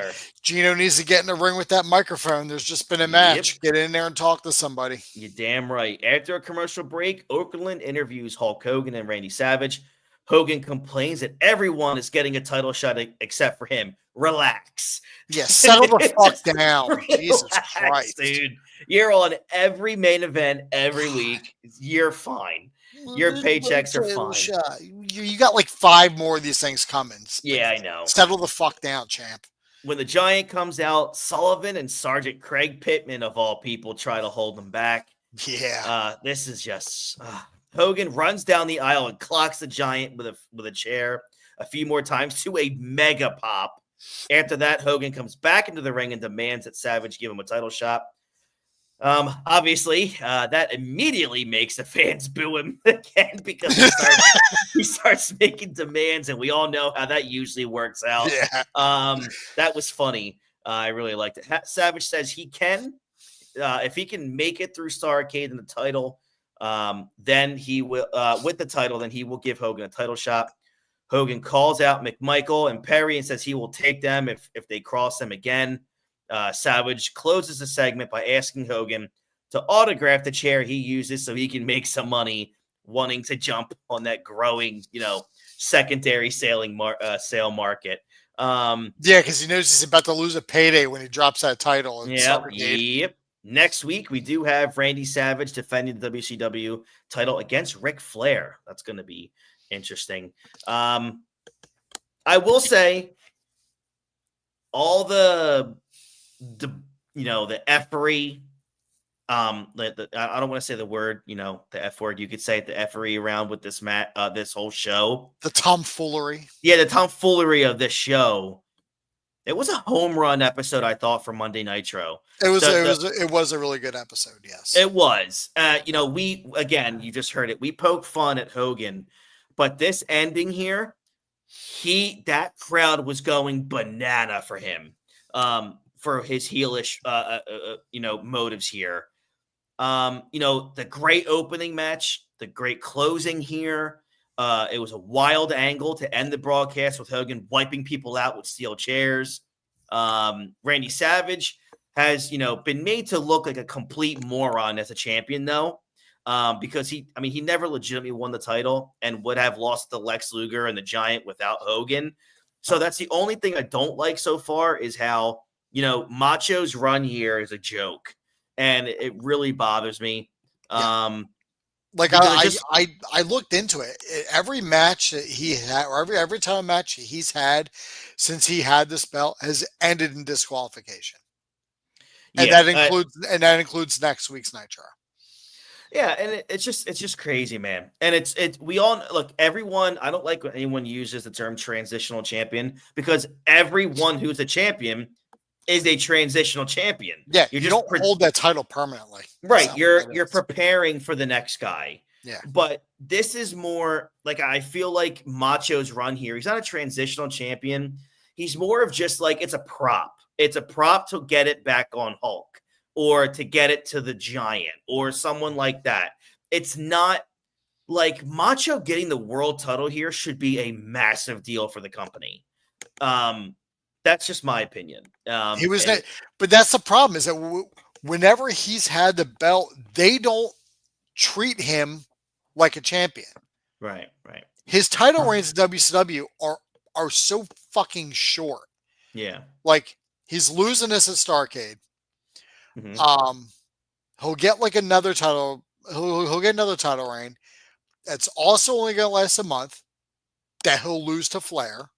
in the ring with that microphone. There's just been a match. Get in there and talk to somebody. You're damn right. After a commercial break, Okerlund interviews Hulk Hogan and Randy Savage. Hogan complains that everyone is getting a title shot except for him. Relax. Yeah, settle the fuck down. Jesus Christ. Dude. You're on every main event every week. You're fine. Your paychecks are fine. You got like 5 more of these things coming. Yeah, I know. Settle the fuck down, champ. When the Giant comes out, Sullivan and Sergeant Craig Pittman, of all people, try to hold him back. Yeah. This is just... Hogan runs down the aisle and clocks the Giant with a chair a few more times to a mega pop. After that, Hogan comes back into the ring and demands that Savage give him a title shot. Obviously, that immediately makes the fans boo him again because he starts making demands, and we all know how that usually works out. Yeah. That was funny. I really liked it. Savage says he can, if he can make it through Starrcade and the title, then he will, with the title, then he will give Hogan a title shot. Hogan calls out McMichael and Perry and says he will take them if they cross them again. Savage closes the segment by asking Hogan to autograph the chair he uses so he can make some money, wanting to jump on that growing, secondary sale market. Yeah, because he knows he's about to lose a payday when he drops that title. Yep. Next week, we do have Randy Savage defending the WCW title against Ric Flair. That's going to be interesting. I will say all the effery, I don't want to say the word, the F word. You could say the effery around with this this whole show. The tomfoolery. Yeah, the tomfoolery of this show. It was a home run episode, I thought, for Monday Nitro. It was a really good episode. Yes, it was. You just heard it. We poke fun at Hogan, but this ending here, that crowd was going banana for him, for his heelish, motives here. The great opening match, the great closing here. It was a wild angle to end the broadcast with Hogan wiping people out with steel chairs. Randy Savage has, been made to look like a complete moron as a champion, though, because he never legitimately won the title and would have lost to Lex Luger and the Giant without Hogan. So that's the only thing I don't like so far is how, Macho's run here is a joke, and it really bothers me. Yeah. I looked into it. Every match that he had, or every time match he's had since he had this belt has ended in disqualification. And that includes next week's Nitro. Yeah, and it's just crazy, man. And we all look, everyone, I don't like when anyone uses the term transitional champion because everyone who's a champion is a transitional champion. Yeah, you don't hold that title permanently. Right. You're preparing for the next guy. Yeah. But this is more like, I feel like Macho's run here. He's not a transitional champion. He's more of just like, it's a prop. It's a prop to get it back on Hulk or to get it to the Giant or someone like that. It's not like Macho getting the world title here should be a massive deal for the company. That's just my opinion. But that's the problem is that whenever he's had the belt, they don't treat him like a champion. Right. His title reigns in WCW are so fucking short. Yeah. Like he's losing this at Starrcade. Mm-hmm. He'll get like another title. He'll get another title reign. That's also only going to last a month. That he'll lose to Flair.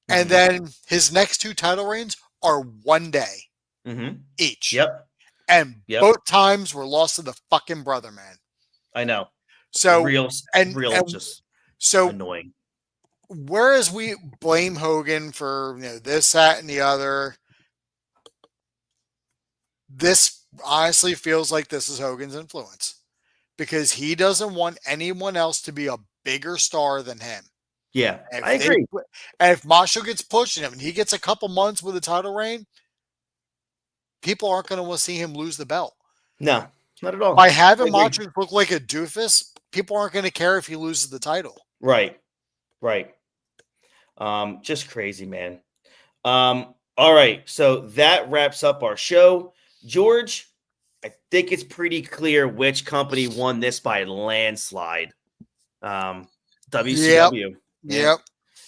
And then his next 2 title reigns are 1 day each. Yep. And both times were lost to the fucking brother, man. I know. So just so annoying. Whereas we blame Hogan for this, that, and the other, this honestly feels like this is Hogan's influence because he doesn't want anyone else to be a bigger star than him. Yeah, I agree. And if Macho gets pushed and he gets a couple months with a title reign, people aren't going to want to see him lose the belt. No, not at all. By I having agree. Macho look like a doofus, people aren't going to care if he loses the title. Right. Just crazy, man. All right, so that wraps up our show. George, I think it's pretty clear which company won this by landslide. WCW. Yep.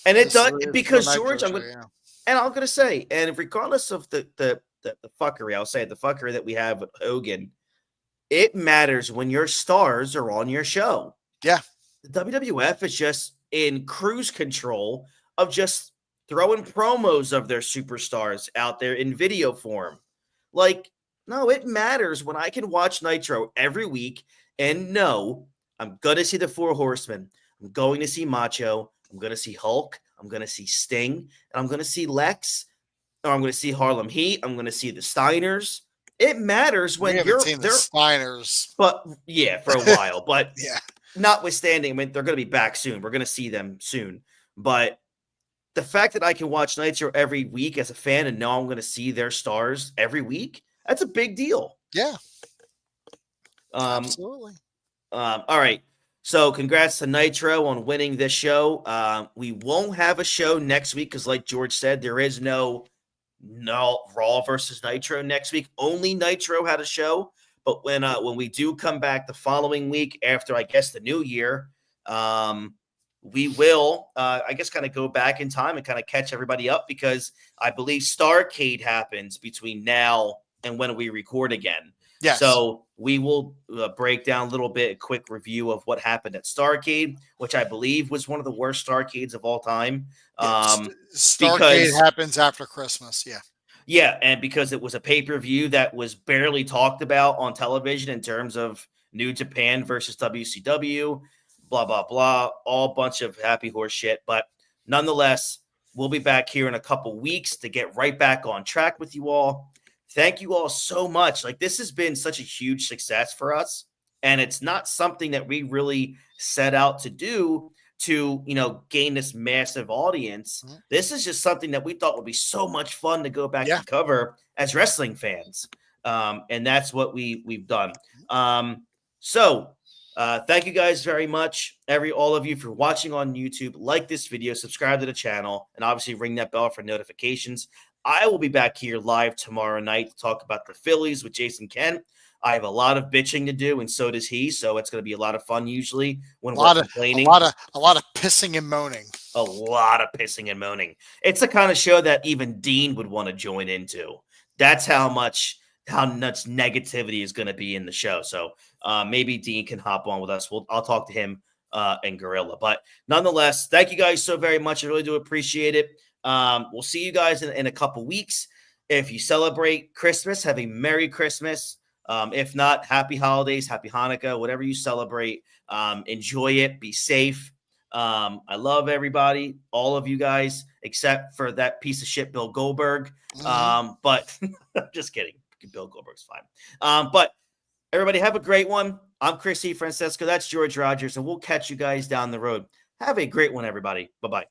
And it This does is because the Nitro George, show, and I'm gonna say, and regardless of the fuckery, I'll say the fuckery that we have with Hogan, it matters when your stars are on your show. Yeah. The WWF is just in cruise control of just throwing promos of their superstars out there in video form. Like, no, it matters when I can watch Nitro every week and know I'm going to see the Four Horsemen. I'm going to see Macho. I'm going to see Hulk. I'm going to see Sting. And I'm going to see Lex. Or I'm going to see Harlem Heat. I'm going to see the Steiners. It matters when we haven't seen the Steiners. But yeah, for a while. But yeah. Notwithstanding, I mean, they're going to be back soon. We're going to see them soon. But the fact that I can watch Nitro every week as a fan and know I'm going to see their stars every week, that's a big deal. Yeah. Absolutely. All right. So congrats to Nitro on winning this show. We won't have a show next week because, like George said, there is no Raw versus Nitro next week. Only Nitro had a show. But when we do come back the following week after, I guess, the new year, we will, I guess, kind of go back in time and kind of catch everybody up because I believe Starrcade happens between now and when we record again. Yes. So we will break down a little bit, a quick review of what happened at Starrcade, which I believe was one of the worst Starrcades of all time. Starrcade happens after Christmas. Yeah. Yeah, and because it was a pay-per-view that was barely talked about on television in terms of New Japan versus WCW, blah, blah, blah, all bunch of happy horse shit. But nonetheless, we'll be back here in a couple weeks to get right back on track with you all. Thank you all so much. Like, this has been such a huge success for us, and it's not something that we really set out to do to, gain this massive audience. Mm-hmm. This is just something that we thought would be so much fun to go back and cover as wrestling fans. And that's what we've done. So thank you guys very much. All of you for watching on YouTube. Like this video, subscribe to the channel, and obviously ring that bell for notifications. I will be back here live tomorrow night to talk about the Phillies with Jason Kent. I have a lot of bitching to do, and so does he. So it's going to be a lot of fun usually when we're complaining. A lot of pissing and moaning. A lot of pissing and moaning. It's the kind of show that even Dean would want to join into. That's how much negativity is going to be in the show. So maybe Dean can hop on with us. I'll talk to him and Gorilla. But nonetheless, thank you guys so very much. I really do appreciate it. We'll see you guys in a couple weeks. If you celebrate Christmas, have a Merry Christmas. If not, happy holidays, happy Hanukkah, whatever you celebrate. Enjoy it. Be safe. I love everybody, all of you guys, except for that piece of shit, Bill Goldberg. But just kidding. Bill Goldberg's fine. But everybody have a great one. I'm Chris E. Francesco. That's George Rogers, and we'll catch you guys down the road. Have a great one, everybody. Bye-bye.